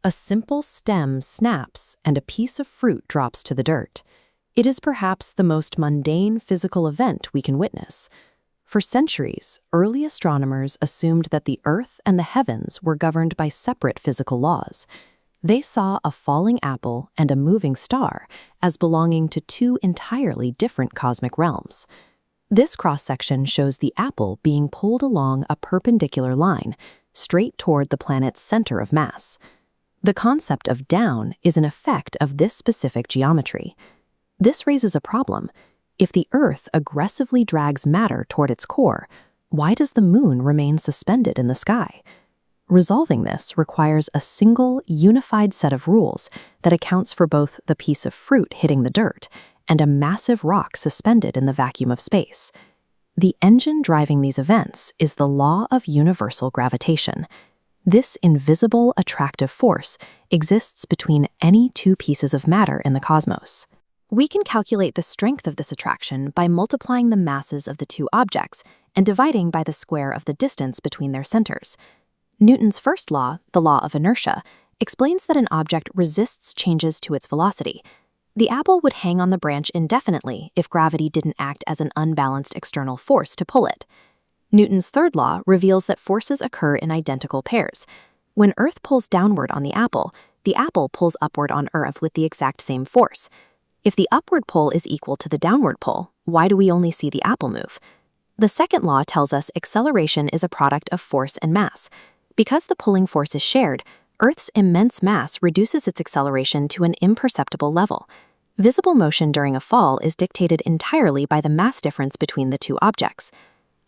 A simple stem snaps and a piece of fruit drops to the dirt. It is perhaps the most mundane physical event we can witness. For centuries, early astronomers assumed that the Earth and the heavens were governed by separate physical laws. They saw a falling apple and a moving star as belonging to two entirely different cosmic realms. This cross-section shows the apple being pulled along a perpendicular line, straight toward the planet's center of mass. The concept of down is an effect of this specific geometry. This raises a problem. If the Earth aggressively drags matter toward its core, why does the moon remain suspended in the sky? Resolving this requires a single, unified set of rules that accounts for both the piece of fruit hitting the dirt and a massive rock suspended in the vacuum of space. The engine driving these events is the law of universal gravitation. This invisible, attractive force exists between any two pieces of matter in the cosmos. We can calculate the strength of this attraction by multiplying the masses of the two objects and dividing by the square of the distance between their centers. Newton's first law, the law of inertia, explains that an object resists changes to its velocity. The apple would hang on the branch indefinitely if gravity didn't act as an unbalanced external force to pull it. Newton's third law reveals that forces occur in identical pairs. When Earth pulls downward on the apple pulls upward on Earth with the exact same force. If the upward pull is equal to the downward pull, why do we only see the apple move? The second law tells us acceleration is a product of force and mass. Because the pulling force is shared, Earth's immense mass reduces its acceleration to an imperceptible level. Visible motion during a fall is dictated entirely by the mass difference between the two objects.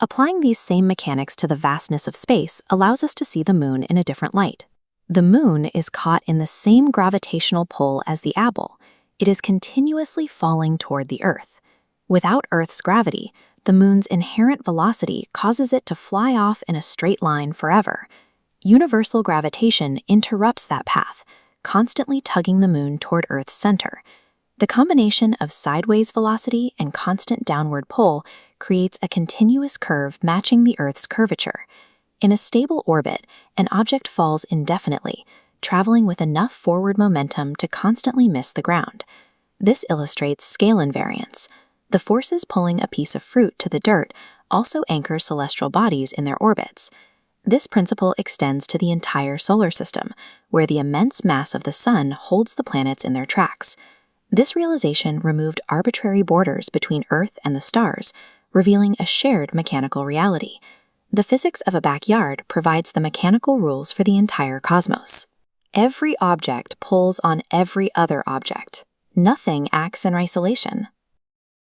Applying these same mechanics to the vastness of space allows us to see the moon in a different light. The moon is caught in the same gravitational pull as the apple. It is continuously falling toward the Earth. Without Earth's gravity, the moon's inherent velocity causes it to fly off in a straight line forever. Universal gravitation interrupts that path, constantly tugging the moon toward Earth's center. The combination of sideways velocity and constant downward pull creates a continuous curve matching the Earth's curvature. In a stable orbit, an object falls indefinitely, traveling with enough forward momentum to constantly miss the ground. This illustrates scale invariance. The forces pulling a piece of fruit to the dirt also anchor celestial bodies in their orbits. This principle extends to the entire solar system, where the immense mass of the sun holds the planets in their tracks. This realization removed arbitrary borders between Earth and the stars, revealing a shared mechanical reality. The physics of a backyard provides the mechanical rules for the entire cosmos. Every object pulls on every other object. Nothing acts in isolation.